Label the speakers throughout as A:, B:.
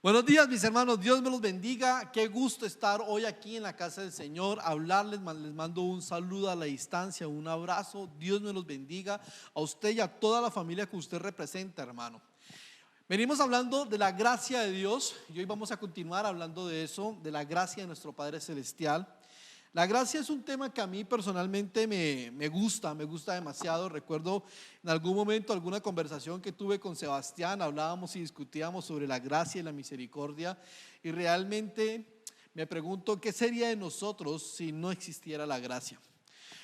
A: Buenos días, mis hermanos, Dios me los bendiga. Qué gusto estar hoy aquí en la casa del Señor, hablarles, les mando un saludo a la distancia, un abrazo. Dios me los bendiga a usted y a toda la familia que usted representa, hermano. Venimos hablando de la gracia de Dios y hoy vamos a continuar hablando de eso, de la gracia de nuestro Padre Celestial. La gracia es un tema que a mí personalmente me gusta demasiado. Recuerdo en algún momento alguna conversación que tuve con Sebastián, hablábamos y discutíamos sobre la gracia y la misericordia y realmente me pregunto qué sería de nosotros si no existiera la gracia.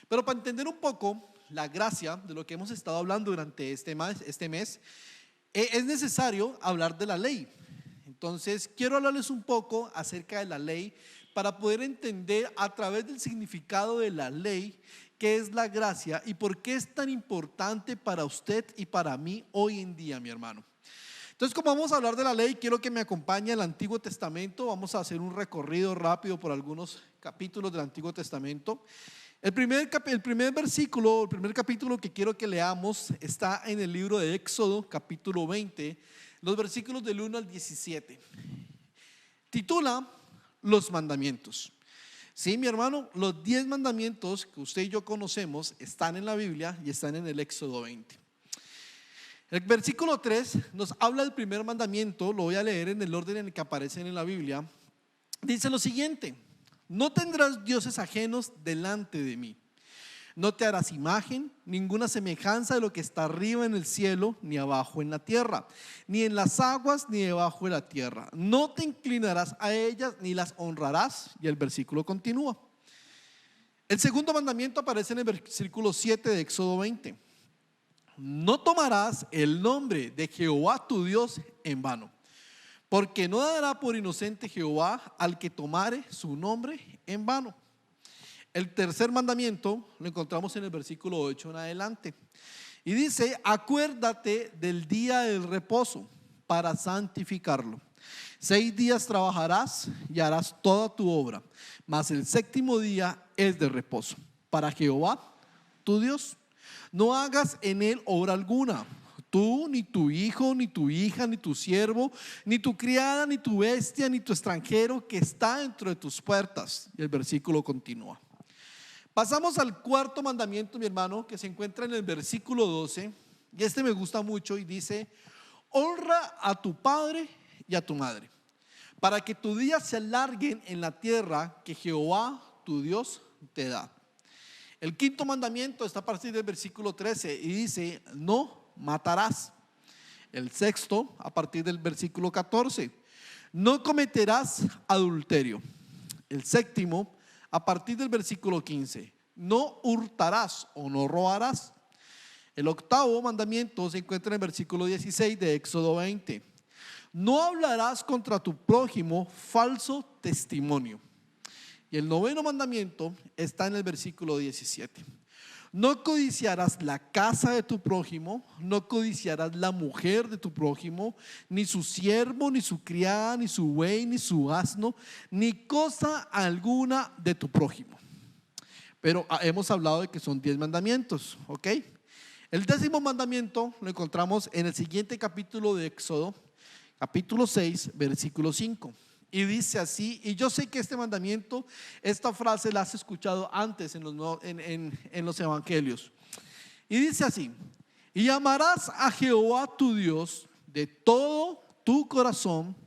A: Pero para entender un poco la gracia de lo que hemos estado hablando durante este mes, es necesario hablar de la ley. Entonces quiero hablarles un poco acerca de la ley para poder entender a través del significado de la ley qué es la gracia y por qué es tan importante para usted y para mí hoy en día, mi hermano. Entonces, como vamos a hablar de la ley, quiero que me acompañe al Antiguo Testamento. Vamos a hacer un recorrido rápido por algunos capítulos del Antiguo Testamento. El primer versículo, el primer capítulo que quiero que leamos está en el libro de Éxodo, capítulo 20, los versículos del 1 al 17. Titula los mandamientos. Sí, mi hermano, los 10 mandamientos que usted y yo conocemos están en la Biblia y están en el Éxodo 20. El versículo 3 nos habla del primer mandamiento, lo voy a leer en el orden en el que aparecen en la Biblia. Dice lo siguiente: no tendrás dioses ajenos delante de mí. No te harás imagen, ninguna semejanza de lo que está arriba en el cielo, ni abajo en la tierra, ni en las aguas, ni debajo de la tierra. No te inclinarás a ellas, ni las honrarás. Y el versículo continúa. El segundo mandamiento aparece en el versículo 7 de Éxodo 20. No tomarás el nombre de Jehová tu Dios en vano, porque no dará por inocente Jehová al que tomare su nombre en vano. El tercer mandamiento lo encontramos en el versículo 8 en adelante. Y dice: acuérdate del día del reposo para santificarlo. 6 días trabajarás y harás toda tu obra, mas el séptimo día es de reposo para Jehová tu Dios. No hagas en él obra alguna, tú, ni tu hijo, ni tu hija, ni tu siervo, ni tu criada, ni tu bestia, ni tu extranjero que está dentro de tus puertas. Y el versículo continúa. Pasamos al cuarto mandamiento, mi hermano, que se encuentra en el versículo 12. Y este me gusta mucho y dice: honra a tu padre y a tu madre, para que tus días se alarguen en la tierra que Jehová tu Dios te da. El quinto mandamiento está a partir del versículo 13 y dice: no matarás. El sexto a partir del versículo 14: no cometerás adulterio. El séptimo a partir del versículo 15: no hurtarás o no robarás. El octavo mandamiento se encuentra en el versículo 16 de Éxodo 20: no hablarás contra tu prójimo falso testimonio. Y el noveno mandamiento está en el versículo 17: no codiciarás la casa de tu prójimo, no codiciarás la mujer de tu prójimo, ni su siervo, ni su criada, ni su buey, ni su asno, ni cosa alguna de tu prójimo. Pero hemos hablado de que son 10 mandamientos, ¿ok? El décimo mandamiento lo encontramos en el siguiente capítulo de Éxodo, capítulo 6, versículo 5. Y dice así, y yo sé que este mandamiento, esta frase la has escuchado antes en los evangelios. Y dice así: y amarás a Jehová tu Dios de todo tu corazón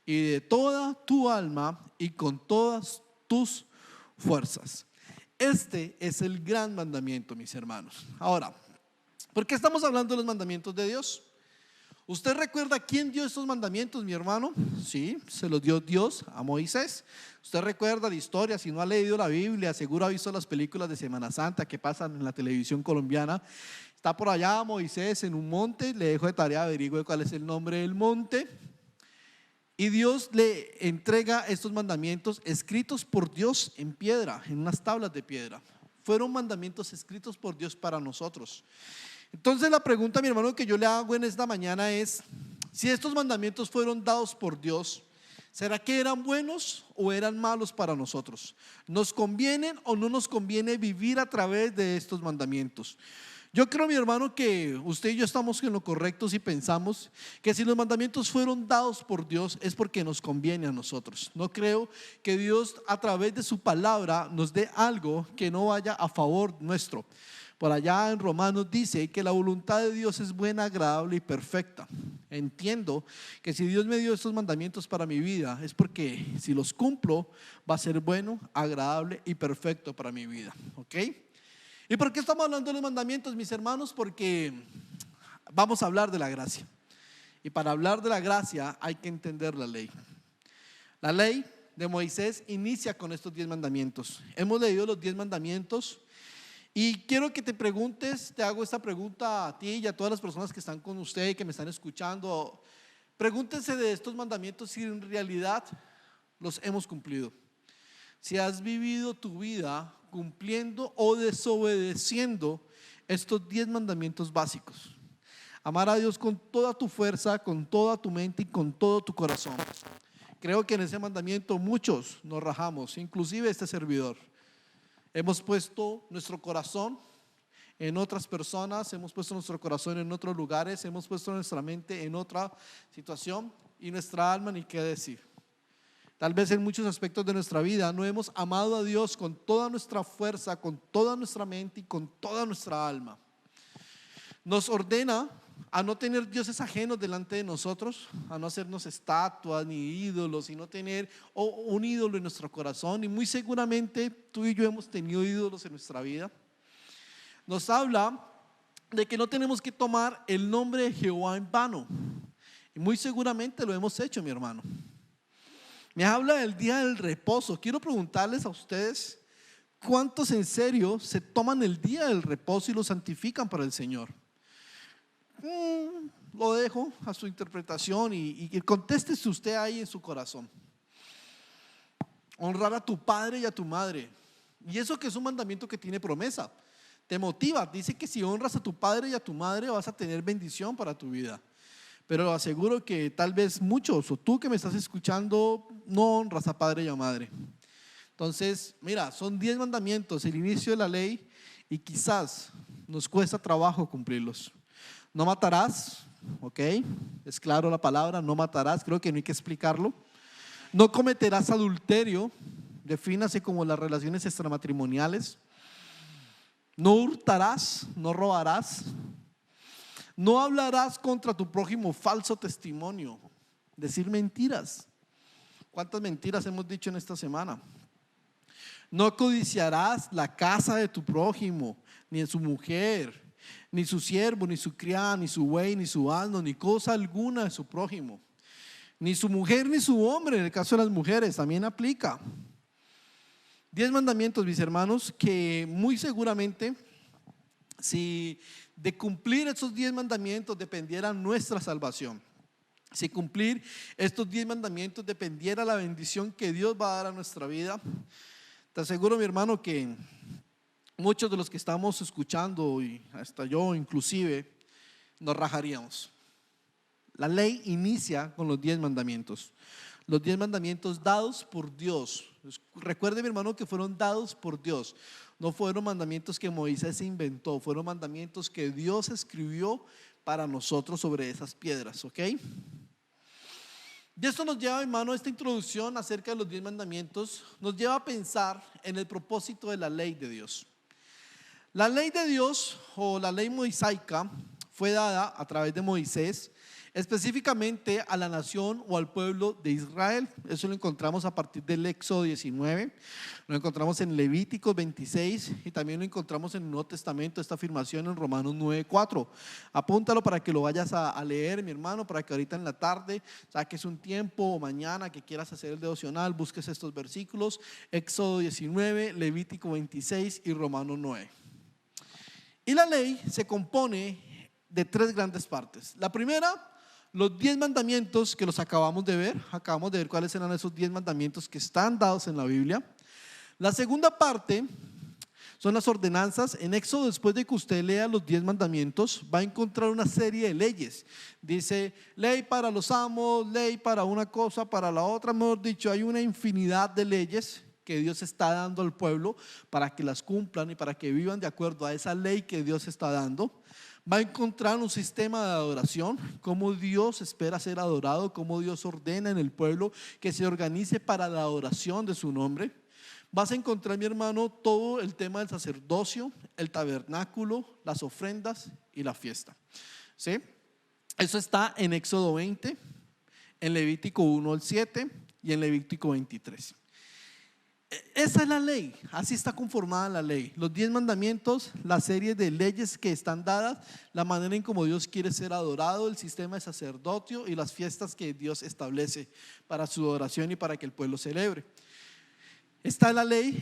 A: y de toda tu alma y con todas tus fuerzas. Este es el gran mandamiento, mis hermanos. Ahora, ¿por qué estamos hablando de los mandamientos de Dios? ¿Usted recuerda quién dio estos mandamientos, mi hermano? Sí, se los dio Dios a Moisés. Usted recuerda la historia, si no ha leído la Biblia, seguro ha visto las películas de Semana Santa que pasan en la televisión colombiana. Está por allá Moisés en un monte, le dejo de tarea averigüe cuál es el nombre del monte. Y Dios le entrega estos mandamientos escritos por Dios en piedra, en unas tablas de piedra. Fueron mandamientos escritos por Dios para nosotros. Entonces la pregunta, mi hermano, que yo le hago en esta mañana es: si estos mandamientos fueron dados por Dios, ¿será que eran buenos o eran malos para nosotros? ¿Nos conviene o no nos conviene vivir a través de estos mandamientos? Yo creo, mi hermano, que usted y yo estamos en lo correcto si pensamos que si los mandamientos fueron dados por Dios es porque nos conviene a nosotros. No creo que Dios a través de su palabra nos dé algo que no vaya a favor nuestro. Por allá en Romanos dice que la voluntad de Dios es buena, agradable y perfecta. Entiendo que si Dios me dio estos mandamientos para mi vida es porque si los cumplo va a ser bueno, agradable y perfecto para mi vida. ¿Ok? ¿Y por qué estamos hablando de los mandamientos, mis hermanos? Porque vamos a hablar de la gracia. Y para hablar de la gracia hay que entender la ley. La ley de Moisés inicia con estos 10 mandamientos. Hemos leído los 10 mandamientos. Y quiero que te preguntes, te hago esta pregunta a ti y a todas las personas que están con usted y que me están escuchando. Pregúntense de estos mandamientos si en realidad los hemos cumplido. Si has vivido tu vida cumpliendo o desobedeciendo estos 10 mandamientos básicos. Amar a Dios con toda tu fuerza, con toda tu mente y con todo tu corazón. Creo que en ese mandamiento muchos nos rajamos, inclusive este servidor. Hemos puesto nuestro corazón en otras personas, hemos puesto nuestro corazón en otros lugares, hemos puesto nuestra mente en otra situación y nuestra alma ni qué decir. Tal vez en muchos aspectos de nuestra vida no hemos amado a Dios con toda nuestra fuerza, con toda nuestra mente y con toda nuestra alma. Nos ordena a no tener dioses ajenos delante de nosotros, a no hacernos estatuas ni ídolos, y no tener un ídolo en nuestro corazón. Y muy seguramente tú y yo hemos tenido ídolos en nuestra vida. Nos habla de que no tenemos que tomar el nombre de Jehová en vano, y muy seguramente lo hemos hecho, mi hermano. Me habla del día del reposo. Quiero preguntarles a ustedes, ¿cuántos en serio se toman el día del reposo y lo santifican para el Señor? Lo dejo a su interpretación y contéstese usted ahí en su corazón. Honrar a tu padre y a tu madre. Y eso que es un mandamiento que tiene promesa. Te motiva, dice que si honras a tu padre y a tu madre vas a tener bendición para tu vida. Pero aseguro que tal vez muchos, o tú que me estás escuchando, no honras a padre y a madre. Entonces, mira, son 10 mandamientos, el inicio de la ley, y quizás nos cuesta trabajo cumplirlos. No matarás, ok, es claro la palabra, no matarás, creo que no hay que explicarlo. No cometerás adulterio, defínase como las relaciones extramatrimoniales. No hurtarás, no robarás. No hablarás contra tu prójimo falso testimonio, decir mentiras. ¿Cuántas mentiras hemos dicho en esta semana? No codiciarás la casa de tu prójimo, ni de su mujer, ni su siervo, ni su criada, ni su buey, ni su asno, ni cosa alguna de su prójimo, ni su mujer, ni su hombre. En el caso de las mujeres también aplica. 10 mandamientos, mis hermanos, que muy seguramente, si de cumplir estos 10 mandamientos dependiera nuestra salvación, si cumplir estos 10 mandamientos dependiera la bendición que Dios va a dar a nuestra vida, te aseguro, mi hermano, que muchos de los que estamos escuchando, y hasta yo inclusive, nos rajaríamos. La ley inicia con los 10 mandamientos. Los 10 mandamientos dados por Dios. Recuerde, mi hermano, que fueron dados por Dios. No fueron mandamientos que Moisés se inventó, fueron mandamientos que Dios escribió para nosotros sobre esas piedras, ¿ok? Y esto nos lleva, hermano, esta introducción acerca de los 10 mandamientos, nos lleva a pensar en el propósito de la ley de Dios. La ley de Dios, o la ley mosaica, fue dada a través de Moisés, específicamente a la nación o al pueblo de Israel. Eso lo encontramos a partir del Éxodo 19, lo encontramos en Levíticos 26 y también lo encontramos en el Nuevo Testamento, esta afirmación en Romanos 9:4. Apúntalo para que lo vayas a leer, mi hermano, para que ahorita en la tarde saques un tiempo o mañana que quieras hacer el devocional, busques estos versículos: Éxodo 19, Levítico 26 y Romanos 9. Y la ley se compone de 3 grandes partes. La primera, los 10 mandamientos que los acabamos de ver cuáles eran esos 10 mandamientos que están dados en la Biblia. La segunda parte son las ordenanzas. En Éxodo, después de que usted lea los 10 mandamientos, va a encontrar una serie de leyes. Dice ley para los amos, ley para una cosa, para la otra. Mejor dicho, hay una infinidad de leyes que Dios está dando al pueblo para que las cumplan y para que vivan de acuerdo a esa ley que Dios está dando. Va a encontrar un sistema de adoración, cómo Dios espera ser adorado, cómo Dios ordena en el pueblo que se organice para la adoración de su nombre. Vas a encontrar, mi hermano, todo el tema del sacerdocio, el tabernáculo, las ofrendas y la fiesta. ¿Sí? Eso está en Éxodo 20, en Levítico 1 al 7 y en Levítico 23. Esa es la ley, así está conformada la ley. Los 10 mandamientos, la serie de leyes que están dadas, la manera en cómo Dios quiere ser adorado, el sistema de sacerdocio y las fiestas que Dios establece para su adoración y para que el pueblo celebre. Está la ley.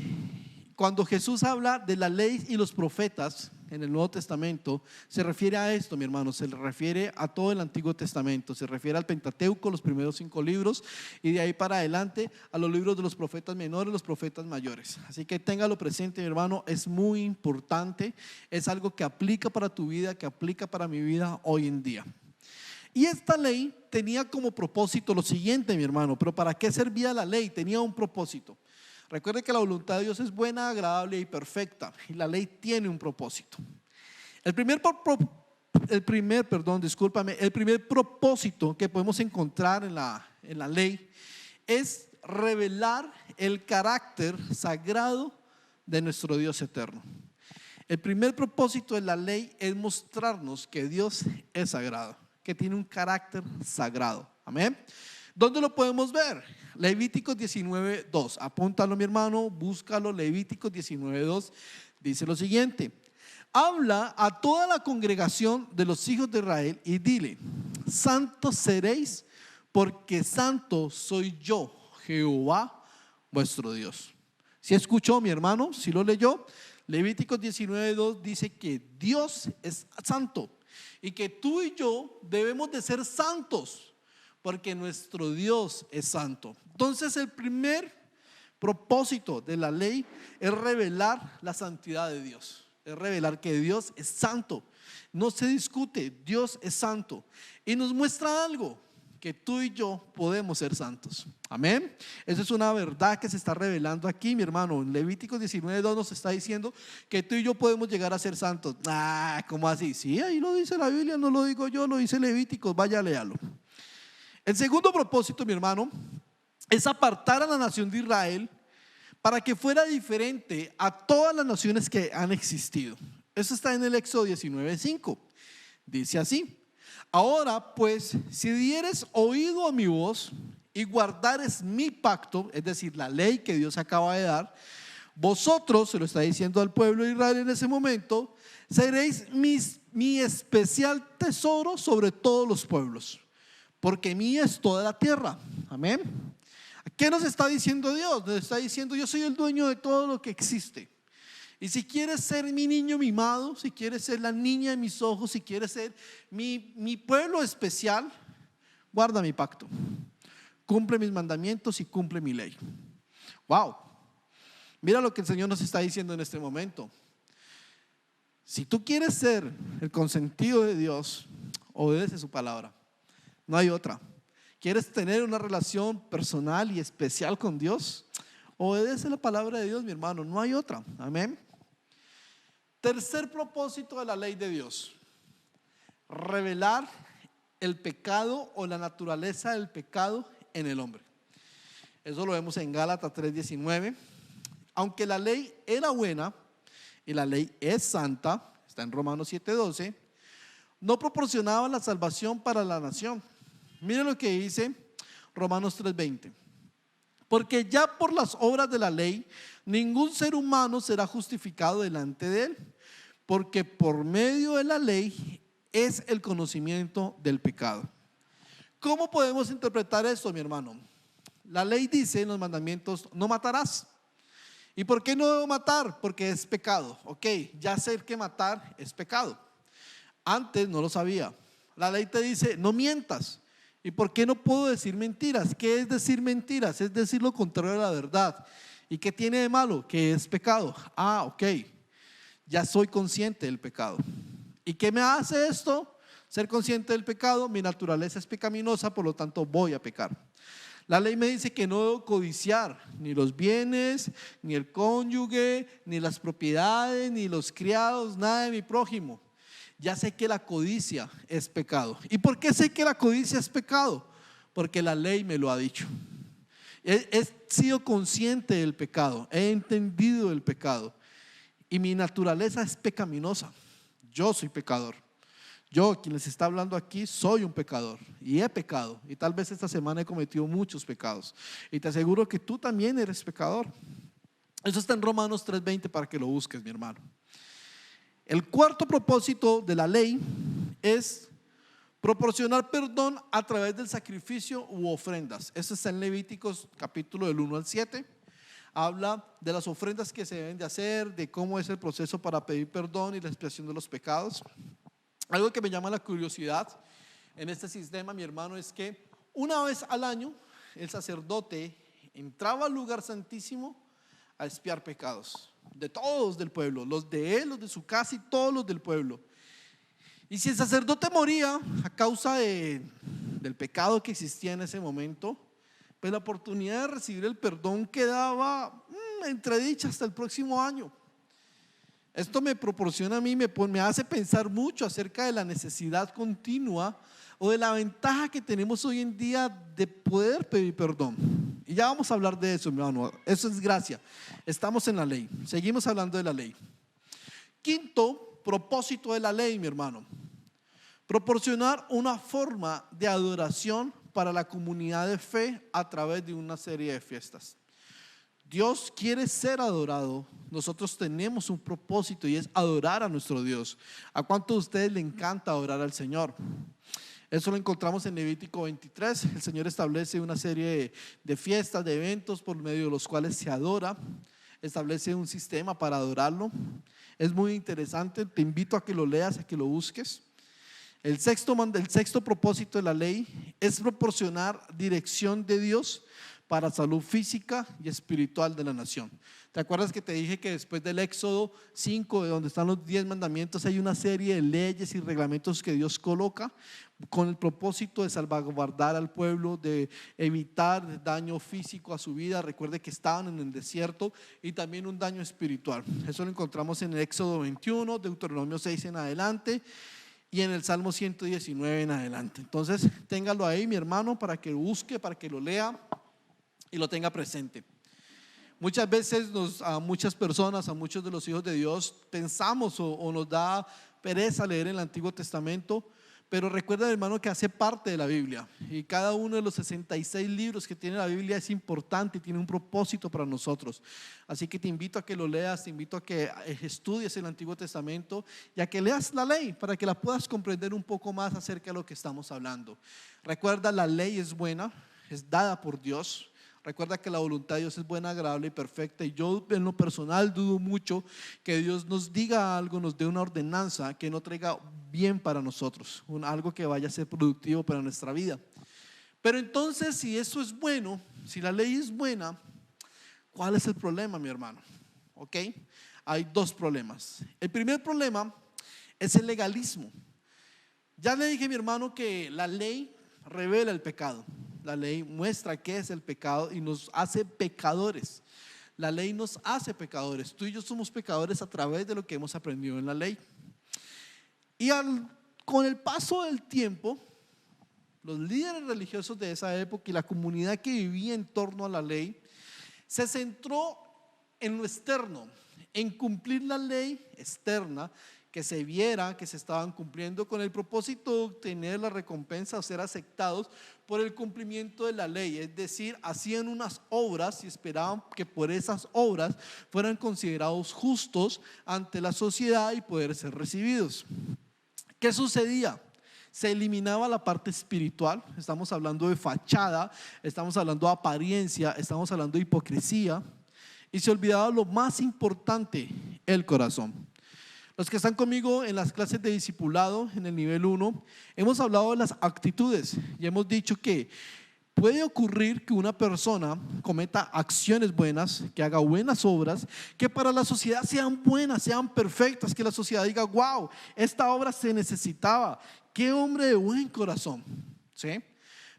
A: Cuando Jesús habla de la ley y los profetas en el Nuevo Testamento, se refiere a esto, mi hermano, se refiere a todo el Antiguo Testamento, se refiere al Pentateuco, los primeros 5 libros, y de ahí para adelante a los libros de los profetas menores, los profetas mayores. Así que téngalo presente, mi hermano, es muy importante, es algo que aplica para tu vida, que aplica para mi vida hoy en día. Y esta ley tenía como propósito lo siguiente, mi hermano, pero ¿para qué servía la ley? Tenía un propósito. Recuerde que la voluntad de Dios es buena, agradable y perfecta, y la ley tiene un propósito. El primer propósito que podemos encontrar en la ley es revelar el carácter sagrado de nuestro Dios eterno. El primer propósito de la ley es mostrarnos que Dios es sagrado, que tiene un carácter sagrado. Amén. ¿Dónde lo podemos ver? Levíticos 19:2. Apúntalo, mi hermano, búscalo. Levíticos 19:2 dice lo siguiente: habla a toda la congregación de los hijos de Israel y dile: santos seréis, porque santo soy yo, Jehová vuestro Dios. ¿Sí escuchó, mi hermano? ¿Sí lo leyó? Levíticos 19:2 dice que Dios es santo y que tú y yo debemos de ser santos, porque nuestro Dios es santo. Entonces el primer propósito de la ley es revelar la santidad de Dios, es revelar que Dios es santo. No se discute, Dios es santo. Y nos muestra algo, que tú y yo podemos ser santos. Amén. Esa es una verdad que se está revelando aquí, mi hermano. En Levíticos 19:2 nos está diciendo que tú y yo podemos llegar a ser santos. ¿Cómo así? Sí, ahí lo dice la Biblia, no lo digo yo, lo dice Levíticos, vaya, léalo. El segundo propósito, mi hermano, es apartar a la nación de Israel para que fuera diferente a todas las naciones que han existido. Eso está en el Éxodo 19:5. Dice así: ahora pues, si dieres oído a mi voz y guardares mi pacto, es decir, la ley que Dios acaba de dar, vosotros, se lo está diciendo al pueblo de Israel en ese momento, seréis mi especial tesoro sobre todos los pueblos, porque mía es toda la tierra. Amén. ¿Qué nos está diciendo Dios? Nos está diciendo: yo soy el dueño de todo lo que existe. Y si quieres ser mi niño mimado, si quieres ser la niña de mis ojos, si quieres ser mi pueblo especial, guarda mi pacto, cumple mis mandamientos y cumple mi ley. Wow. Mira lo que el Señor nos está diciendo en este momento. Si tú quieres ser el consentido de Dios, obedece su palabra. No hay otra. ¿Quieres tener una relación personal y especial con Dios? Obedece la palabra de Dios, mi hermano. No hay otra. Amén. Tercer propósito de la ley de Dios: revelar el pecado o la naturaleza del pecado en el hombre. Eso lo vemos en Gálatas 3:19. Aunque la ley era buena y la ley es santa, está en Romanos 7:12, no proporcionaba la salvación para la nación. Mire lo que dice Romanos 3:20: porque ya por las obras de la ley ningún ser humano será justificado delante de él, porque por medio de la ley es el conocimiento del pecado. ¿Cómo podemos interpretar esto, mi hermano? La ley dice en los mandamientos: no matarás. ¿Y por qué no debo matar? Porque es pecado. Ok, ya sé que matar es pecado. Antes no lo sabía. La ley te dice: no mientas. ¿Y por qué no puedo decir mentiras? ¿Qué es decir mentiras? Es decir lo contrario a la verdad. ¿Y qué tiene de malo? Que es pecado. Ok, ya soy consciente del pecado. ¿Y qué me hace esto? Ser consciente del pecado. Mi naturaleza es pecaminosa, por lo tanto voy a pecar. La ley me dice que no debo codiciar ni los bienes, ni el cónyuge, ni las propiedades, ni los criados, nada de mi prójimo. Ya sé que la codicia es pecado. ¿Y por qué sé que la codicia es pecado? Porque la ley me lo ha dicho. He sido consciente del pecado, he entendido el pecado y mi naturaleza es pecaminosa. Yo soy pecador. Yo, quien les está hablando aquí, soy un pecador y he pecado. Y tal vez esta semana he cometido muchos pecados. Y te aseguro que tú también eres pecador. Eso está en Romanos 3:20 para que lo busques, mi hermano. El cuarto propósito de la ley es proporcionar perdón a través del sacrificio u ofrendas. Eso está en Levíticos capítulo del 1 al 7. Habla de las ofrendas que se deben de hacer, de cómo es el proceso para pedir perdón y la expiación de los pecados. Algo que me llama la curiosidad en este sistema, mi hermano, es que una vez al año el sacerdote entraba al lugar santísimo a expiar pecados de todos del pueblo, los de él, los de su casa y todos los del pueblo. Y si el sacerdote moría a causa del pecado que existía en ese momento, pues la oportunidad de recibir el perdón quedaba entredicha hasta el próximo año. Esto me proporciona a mí, me hace pensar mucho acerca de la necesidad continua o de la ventaja que tenemos hoy en día de poder pedir perdón. Y ya vamos a hablar de eso, mi hermano. Eso es gracia. Estamos en la ley. Seguimos hablando de la ley. Quinto propósito de la ley, mi hermano: proporcionar una forma de adoración para la comunidad de fe a través de una serie de fiestas. Dios quiere ser adorado. Nosotros tenemos un propósito y es adorar a nuestro Dios. ¿A cuántos de ustedes le encanta adorar al Señor? Eso lo encontramos en Levítico 23. El Señor establece una serie de fiestas, de eventos por medio de los cuales se adora. Establece un sistema para adorarlo. Es muy interesante. Te invito a que lo leas, a que lo busques. El sexto propósito de la ley es proporcionar dirección de Dios para salud física y espiritual de la nación. ¿Te acuerdas que te dije que después del Éxodo 5, de donde están los 10 mandamientos, hay una serie de leyes y reglamentos que Dios coloca con el propósito de salvaguardar al pueblo, de evitar daño físico a su vida? Recuerde que estaban en el desierto, y también un daño espiritual. Eso lo encontramos en el Éxodo 21, Deuteronomio 6 en adelante y en el Salmo 119 en adelante. Entonces téngalo ahí, mi hermano, para que lo busque, para que lo lea y lo tenga presente. Muchas veces a muchas personas, a muchos de los hijos de Dios, pensamos o nos da pereza leer el Antiguo Testamento, pero recuerda, hermano, que hace parte de la Biblia, y cada uno de los 66 libros que tiene la Biblia es importante y tiene un propósito para nosotros. Así que te invito a que lo leas, te invito a que estudies el Antiguo Testamento y a que leas la ley para que la puedas comprender un poco más acerca de lo que estamos hablando. Recuerda, la ley es buena, es dada por Dios. Recuerda que la voluntad de Dios es buena, agradable y perfecta, y yo en lo personal dudo mucho que Dios nos diga algo, nos dé una ordenanza que no traiga bien para nosotros, algo que vaya a ser productivo para nuestra vida. Pero entonces, si eso es bueno, si la ley es buena, ¿cuál es el problema, mi hermano? ¿Ok? Hay dos problemas. El primer problema es el legalismo. Ya le dije, mi hermano, que la ley revela el pecado. La ley muestra qué es el pecado y nos hace pecadores. La ley nos hace pecadores. Tú y yo somos pecadores a través de lo que hemos aprendido en la ley. Y con el paso del tiempo, los líderes religiosos de esa época y la comunidad que vivía en torno a la ley se centró en lo externo, en cumplir la ley externa, que se viera que se estaban cumpliendo, con el propósito de obtener la recompensa o ser aceptados por el cumplimiento de la ley. Es decir, hacían unas obras y esperaban que por esas obras fueran considerados justos ante la sociedad y poder ser recibidos. ¿Qué sucedía? Se eliminaba la parte espiritual. Estamos hablando de fachada, estamos hablando de apariencia, estamos hablando de hipocresía, y se olvidaba lo más importante: el corazón. Los que están conmigo en las clases de discipulado en el nivel 1, hemos hablado de las actitudes y hemos dicho que puede ocurrir que una persona cometa acciones buenas, que haga buenas obras, que para la sociedad sean buenas, sean perfectas, que la sociedad diga: wow, esta obra se necesitaba, qué hombre de buen corazón, ¿sí?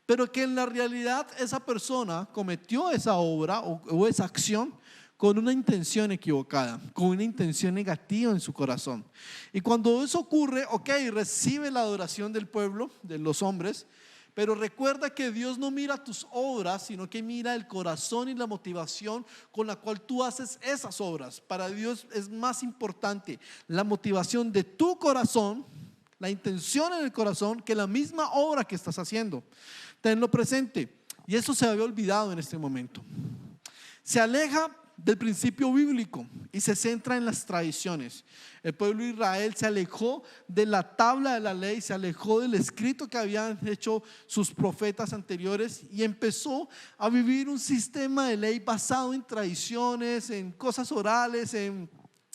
A: pero que en la realidad esa persona cometió esa obra o esa acción con una intención equivocada, con una intención negativa en su corazón. Y cuando eso ocurre, ok, recibe la adoración del pueblo, de los hombres, pero recuerda que Dios no mira tus obras, sino que mira el corazón y la motivación con la cual tú haces esas obras. Para Dios es más importante la motivación de tu corazón, la intención en el corazón, que la misma obra que estás haciendo. Tenlo presente. Y eso se había olvidado en este momento. Se aleja del principio bíblico y se centra en las tradiciones. El pueblo de Israel se alejó de la tabla de la ley, se alejó del escrito que habían hecho sus profetas anteriores y empezó a vivir un sistema de ley basado en tradiciones, en cosas orales, en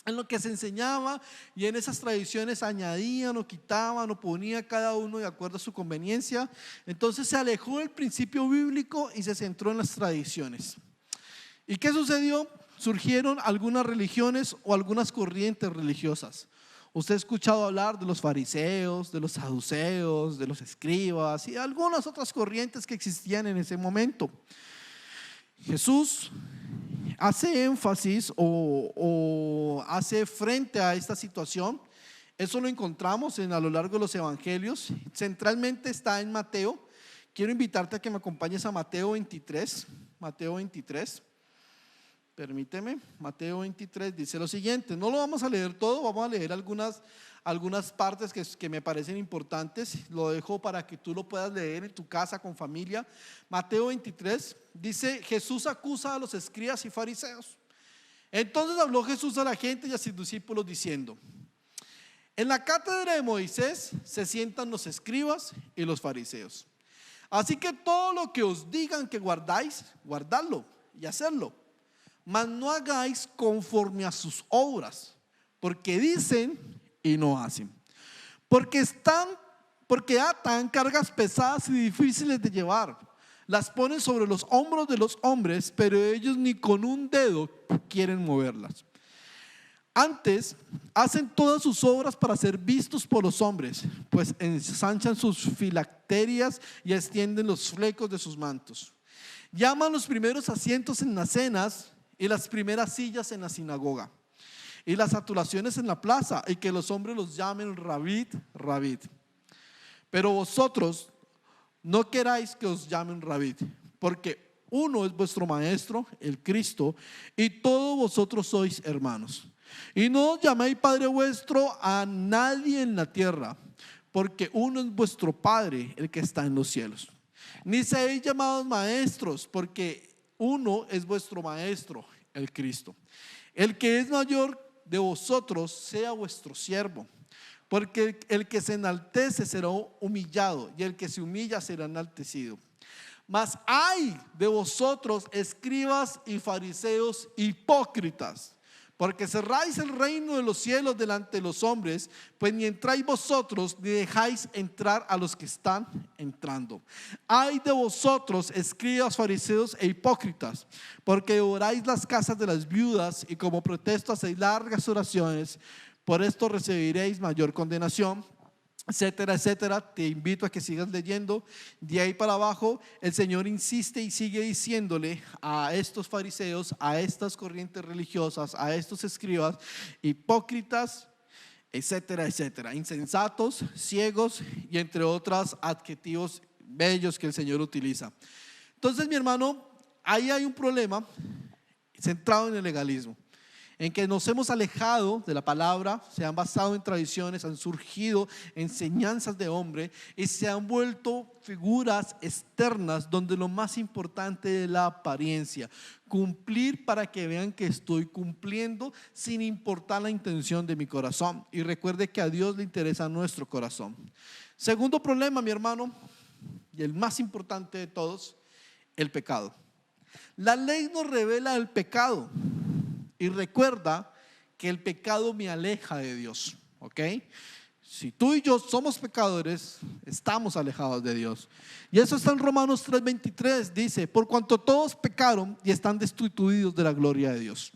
A: lo que se enseñaba, y en esas tradiciones añadían o quitaban o ponía cada uno de acuerdo a su conveniencia. Entonces se alejó del principio bíblico y se centró en las tradiciones. ¿Y qué sucedió? Surgieron algunas religiones o algunas corrientes religiosas. Usted ha escuchado hablar de los fariseos, de los saduceos, de los escribas y algunas otras corrientes que existían en ese momento. Jesús hace énfasis o hace frente a esta situación. Eso lo encontramos a lo largo de los evangelios. Centralmente está en Mateo. Quiero invitarte a que me acompañes a Mateo 23. Mateo 23. Permíteme, Mateo 23 dice lo siguiente. No lo vamos a leer todo, vamos a leer algunas partes que me parecen importantes. Lo dejo para que tú lo puedas leer en tu casa con familia. Mateo 23 dice: Jesús acusa a los escribas y fariseos. Entonces habló Jesús a la gente y a sus discípulos diciendo: en la cátedra de Moisés se sientan los escribas y los fariseos. Así que todo lo que os digan que guardáis, guardadlo y hacedlo. Mas no hagáis conforme a sus obras, porque dicen y no hacen. Porque atan cargas pesadas y difíciles de llevar, las ponen sobre los hombros de los hombres, pero ellos ni con un dedo quieren moverlas. Antes hacen todas sus obras para ser vistos por los hombres, pues ensanchan sus filacterias y extienden los flecos de sus mantos. Llaman los primeros asientos en las cenas y las primeras sillas en la sinagoga y las saturaciones en la plaza, y que los hombres los llamen Rabí, Rabí. Pero vosotros no queráis que os llamen Rabí, porque uno es vuestro maestro, el Cristo, y todos vosotros sois hermanos. Y no os llaméis Padre vuestro a nadie en la tierra, porque uno es vuestro Padre, el que está en los cielos. Ni seáis llamados maestros, porque uno es vuestro maestro, el Cristo. El que es mayor de vosotros sea vuestro siervo, porque el que se enaltece será humillado, y el que se humilla será enaltecido. Mas ay de vosotros, escribas y fariseos hipócritas, porque cerráis el reino de los cielos delante de los hombres, pues ni entráis vosotros ni dejáis entrar a los que están entrando. Ay de vosotros, escribas, fariseos e hipócritas, porque devoráis las casas de las viudas y como pretexto hacéis largas oraciones. Por esto recibiréis mayor condenación, etcétera, etcétera. Te invito a que sigas leyendo. De ahí para abajo el Señor insiste y sigue diciéndole a estos fariseos, a estas corrientes religiosas, a estos escribas, hipócritas, etcétera, etcétera, insensatos, ciegos y entre otros adjetivos bellos que el Señor utiliza. Entonces, mi hermano, ahí hay un problema centrado en el legalismo, en que nos hemos alejado de la palabra, se han basado en tradiciones, han surgido enseñanzas de hombre y se han vuelto figuras externas donde lo más importante es la apariencia, cumplir para que vean que estoy cumpliendo sin importar la intención de mi corazón. Y recuerde que a Dios le interesa nuestro corazón. Segundo problema, mi hermano, y el más importante de todos, el pecado. La ley nos revela el pecado. Y recuerda que el pecado me aleja de Dios, ¿ok? Si tú y yo somos pecadores, estamos alejados de Dios. Y eso está en Romanos 3:23, dice: por cuanto todos pecaron y están destituidos de la gloria de Dios.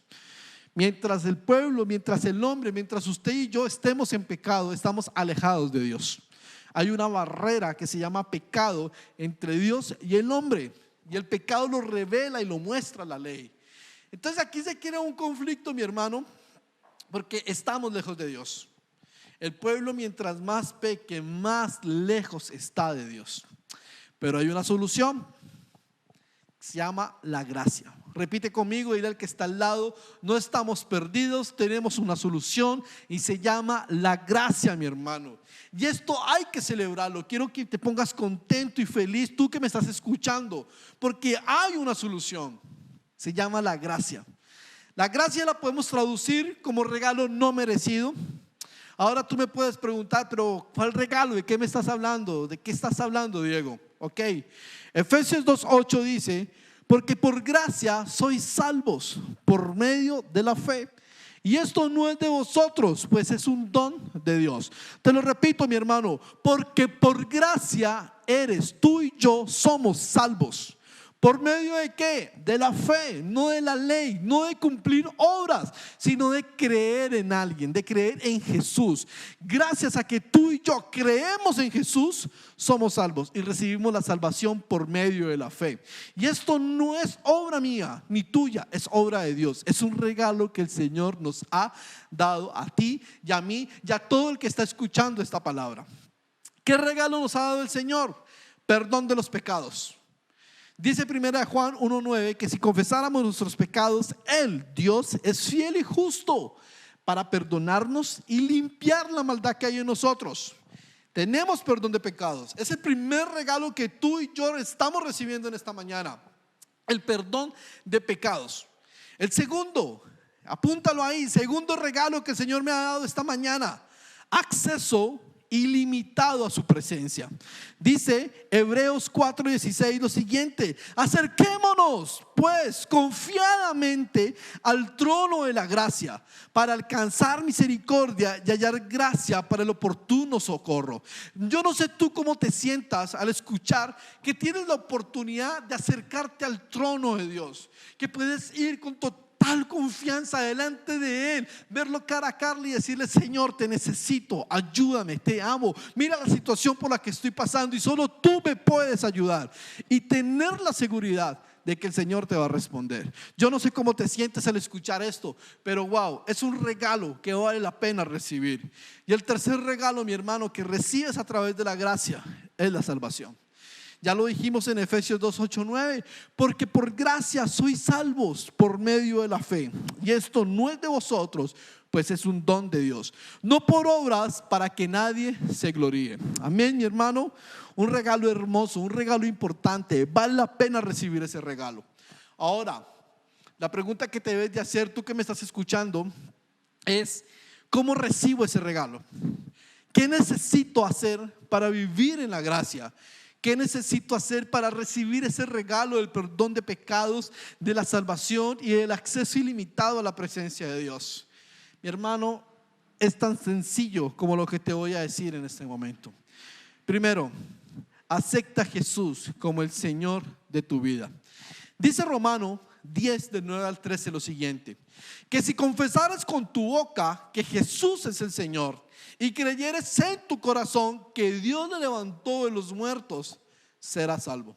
A: Mientras el pueblo, mientras el hombre, mientras usted y yo estemos en pecado, estamos alejados de Dios. Hay una barrera que se llama pecado entre Dios y el hombre. Y el pecado lo revela y lo muestra la ley. Entonces aquí se crea un conflicto, mi hermano, porque estamos lejos de Dios. El pueblo, mientras más peque, más lejos está de Dios. Pero hay una solución. Se llama la gracia. Repite conmigo, dile al que está al lado: no estamos perdidos, tenemos una solución y se llama la gracia, mi hermano. Y esto hay que celebrarlo. Quiero que te pongas contento y feliz, tú que me estás escuchando, porque hay una solución. Se llama la gracia. La gracia la podemos traducir como regalo no merecido. Ahora tú me puedes preguntar, pero ¿cuál regalo? ¿De qué me estás hablando? ¿De qué estás hablando, Diego? Ok, Efesios 2:8 dice: porque por gracia sois salvos por medio de la fe. Y esto no es de vosotros, pues es un don de Dios. Te lo repito, mi hermano, porque por gracia eres, tú y yo somos salvos. ¿Por medio de qué? De la fe, no de la ley, no de cumplir obras, sino de creer en alguien, de creer en Jesús. Gracias a que tú y yo creemos en Jesús, somos salvos y recibimos la salvación por medio de la fe. Y esto no es obra mía ni tuya, es obra de Dios. Es un regalo que el Señor nos ha dado a ti y a mí y a todo el que está escuchando esta palabra. ¿Qué regalo nos ha dado el Señor? Perdón de los pecados. Dice 1 Juan 1:9 que si confesáramos nuestros pecados, Él, Dios, es fiel y justo para perdonarnos y limpiar la maldad que hay en nosotros. Tenemos perdón de pecados. Es el primer regalo que tú y yo estamos recibiendo en esta mañana: el perdón de pecados. El segundo, apúntalo ahí, segundo regalo que el Señor me ha dado esta mañana: acceso ilimitado a su presencia. Dice Hebreos 4:16 lo siguiente: acerquémonos pues confiadamente al trono de la gracia para alcanzar misericordia y hallar gracia para el oportuno socorro. Yo no sé tú cómo te sientas al escuchar que tienes la oportunidad de acercarte al trono de Dios, que puedes ir con total confianza delante de Él, verlo cara a cara y decirle: Señor, te necesito, ayúdame, te amo, mira la situación por la que estoy pasando y solo tú me puedes ayudar, y tener la seguridad de que el Señor te va a responder. Yo no sé cómo te sientes al escuchar esto, pero wow, es un regalo que vale la pena recibir. Y el tercer regalo, mi hermano, que recibes a través de la gracia es la salvación. Ya lo dijimos en Efesios 2:8-9, porque por gracia sois salvos por medio de la fe. Y esto no es de vosotros, pues es un don de Dios, no por obras, para que nadie se gloríe. Amén, mi hermano. Un regalo hermoso, un regalo importante. Vale la pena recibir ese regalo. Ahora, la pregunta que te debes de hacer, tú que me estás escuchando, es: ¿cómo recibo ese regalo? ¿Qué necesito hacer para vivir en la gracia? ¿Qué necesito hacer para recibir ese regalo del perdón de pecados, de la salvación y del acceso ilimitado a la presencia de Dios? Mi hermano, es tan sencillo como lo que te voy a decir en este momento. Primero, acepta a Jesús como el Señor de tu vida. Dice Romano 10:9-13 lo siguiente: que si confesaras con tu boca que Jesús es el Señor y creyeres en tu corazón que Dios le levantó de los muertos, serás salvo.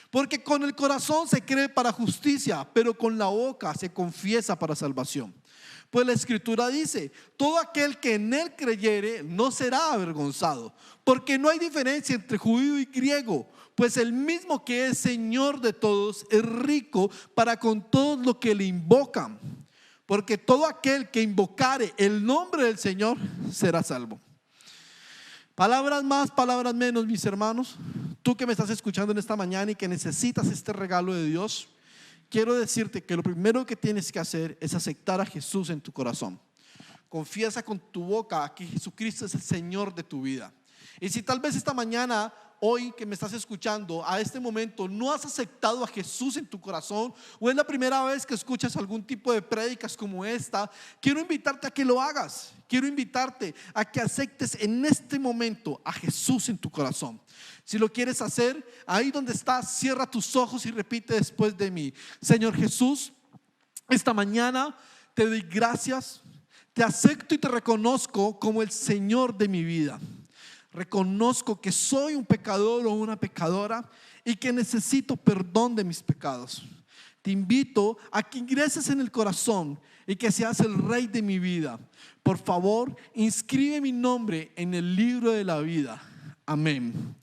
A: Porque con el corazón se cree para justicia, pero con la boca se confiesa para salvación. Pues la Escritura dice: todo aquel que en Él creyere no será avergonzado, porque no hay diferencia entre judío y griego, pues el mismo que es Señor de todos es rico para con todos los que le invocan. Porque todo aquel que invocare el nombre del Señor será salvo. Palabras más, palabras menos, mis hermanos. Tú que me estás escuchando en esta mañana y que necesitas este regalo de Dios, quiero decirte que lo primero que tienes que hacer es aceptar a Jesús en tu corazón. Confiesa con tu boca que Jesucristo es el Señor de tu vida. Y si tal vez esta mañana, hoy que me estás escuchando, a este momento no has aceptado a Jesús en tu corazón, o es la primera vez que escuchas algún tipo de prédicas como esta, quiero invitarte a que lo hagas. Quiero invitarte a que aceptes en este momento a Jesús en tu corazón. Si lo quieres hacer, ahí donde estás, cierra tus ojos y repite después de mí: Señor Jesús, esta mañana te doy gracias, te acepto y te reconozco como el Señor de mi vida. Reconozco que soy un pecador o una pecadora y que necesito perdón de mis pecados. Te invito a que ingreses en el corazón y que seas el rey de mi vida. Por favor, inscribe mi nombre en el libro de la vida. Amén.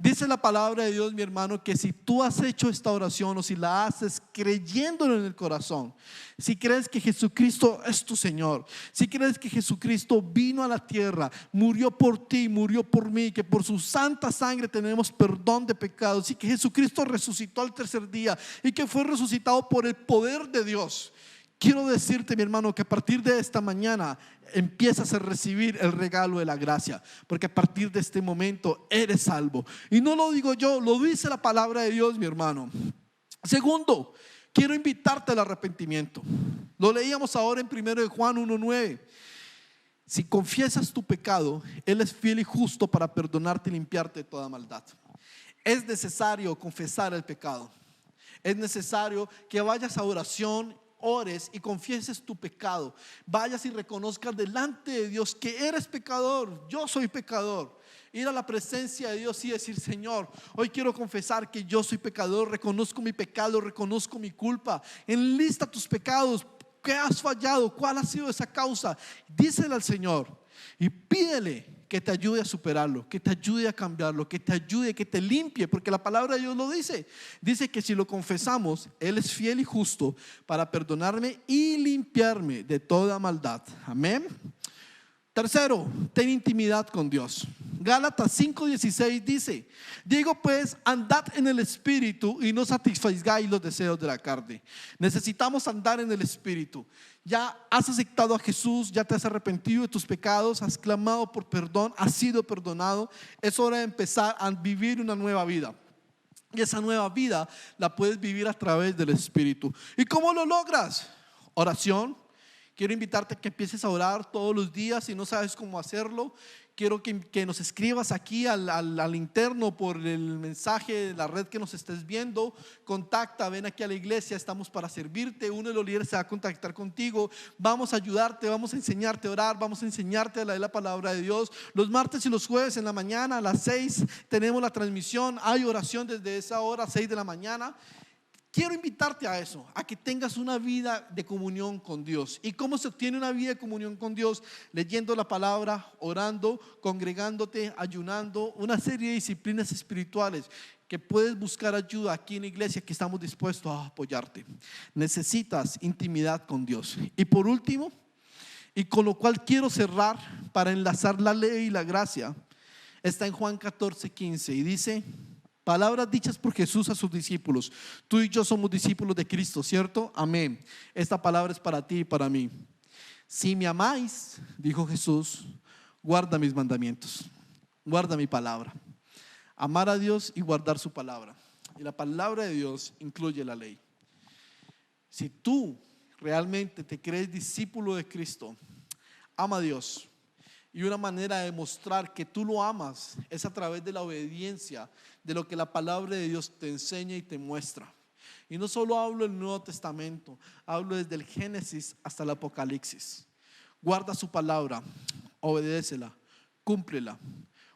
A: Dice la palabra de Dios, mi hermano, que si tú has hecho esta oración o si la haces creyéndolo en el corazón, si crees que Jesucristo es tu Señor, si crees que Jesucristo vino a la tierra, murió por ti, murió por mí, que por su santa sangre tenemos perdón de pecados y que Jesucristo resucitó al tercer día y que fue resucitado por el poder de Dios, quiero decirte, mi hermano, que a partir de esta mañana empiezas a recibir el regalo de la gracia, porque a partir de este momento eres salvo. Y no lo digo yo, lo dice la palabra de Dios, mi hermano. Segundo, quiero invitarte al arrepentimiento. Lo leíamos ahora en 1 de Juan 1:9. Si confiesas tu pecado, Él es fiel y justo para perdonarte y limpiarte de toda maldad. Es necesario confesar el pecado. Es necesario que vayas a oración, ores y confieses tu pecado. Vayas y reconozcas delante de Dios que eres pecador. Yo soy pecador. Ir a la presencia de Dios y decir: Señor, hoy quiero confesar que yo soy pecador. Reconozco mi pecado, reconozco mi culpa. Enlista tus pecados. ¿Qué has fallado? ¿Cuál ha sido esa causa? Dísele al Señor y pídele que te ayude a superarlo, que te ayude a cambiarlo, que te ayude, que te limpie, porque la palabra de Dios lo dice. Dice que si lo confesamos, Él es fiel y justo para perdonarme y limpiarme de toda maldad. Amén. Tercero, ten intimidad con Dios. Gálatas 5:16 dice: digo pues, andad en el Espíritu y no satisfagáis los deseos de la carne. Necesitamos andar en el Espíritu. Ya has aceptado a Jesús, ya te has arrepentido de tus pecados, has clamado por perdón, has sido perdonado. Es hora de empezar a vivir una nueva vida. Y esa nueva vida la puedes vivir a través del Espíritu. ¿Y cómo lo logras? Oración. Quiero invitarte a que empieces a orar todos los días. Si no sabes cómo hacerlo, quiero que nos escribas aquí al interno por el mensaje de la red que nos estés viendo. Contacta, ven aquí a la iglesia, estamos para servirte. Uno de los líderes se va a contactar contigo. Vamos a ayudarte, vamos a enseñarte a orar, vamos a enseñarte a leer la palabra de Dios. Los martes y los jueves en la mañana a las 6 tenemos la transmisión. Hay oración desde esa hora, 6 de la mañana. Quiero invitarte a eso, a que tengas una vida de comunión con Dios. ¿Y cómo se obtiene una vida de comunión con Dios? Leyendo la palabra, orando, congregándote, ayunando, una serie de disciplinas espirituales que puedes buscar ayuda aquí en la iglesia, que estamos dispuestos a apoyarte. Necesitas intimidad con Dios. Y por último, y con lo cual quiero cerrar para enlazar la ley y la gracia, está en Juan 14:15 y dice: palabras dichas por Jesús a sus discípulos. Tú y yo somos discípulos de Cristo, ¿cierto? Amén. Esta palabra es para ti y para mí. Si me amáis, dijo Jesús, guarda mis mandamientos, guarda mi palabra. Amar a Dios y guardar su palabra. Y la palabra de Dios incluye la ley. Si tú realmente te crees discípulo de Cristo, ama a Dios. Y una manera de demostrar que tú lo amas es a través de la obediencia de lo que la palabra de Dios te enseña y te muestra. Y no solo hablo del Nuevo Testamento, hablo desde el Génesis hasta el Apocalipsis. Guarda su palabra, obedécela, cúmplela.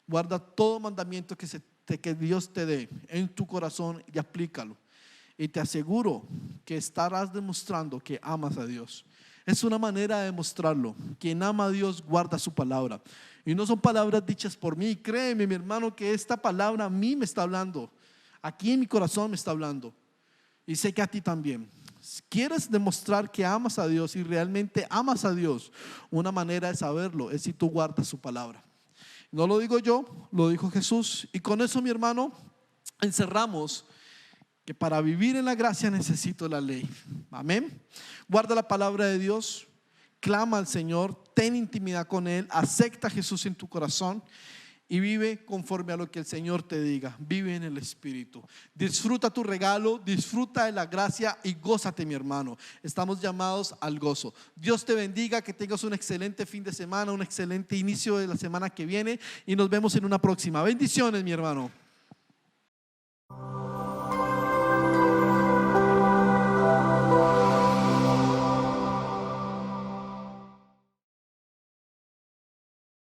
A: Guarda todo mandamiento que Dios te dé en tu corazón y aplícalo. Y te aseguro que estarás demostrando que amas a Dios. Es una manera de demostrarlo. Quien ama a Dios guarda su palabra. Y no son palabras dichas por mí. Créeme, mi hermano, que esta palabra a mí me está hablando. Aquí en mi corazón me está hablando. Y sé que a ti también. Si quieres demostrar que amas a Dios y realmente amas a Dios, una manera de saberlo es si tú guardas su palabra. No lo digo yo, lo dijo Jesús. Y con eso, mi hermano, encerramos que para vivir en la gracia necesito la ley. Amén. Guarda la palabra de Dios, clama al Señor, ten intimidad con Él, acepta a Jesús en tu corazón y vive conforme a lo que el Señor te diga. Vive en el Espíritu. Disfruta tu regalo, disfruta de la gracia y gózate, mi hermano. Estamos llamados al gozo. Dios te bendiga, que tengas un excelente fin de semana, un excelente inicio de la semana que viene y nos vemos en una próxima. Bendiciones, mi hermano.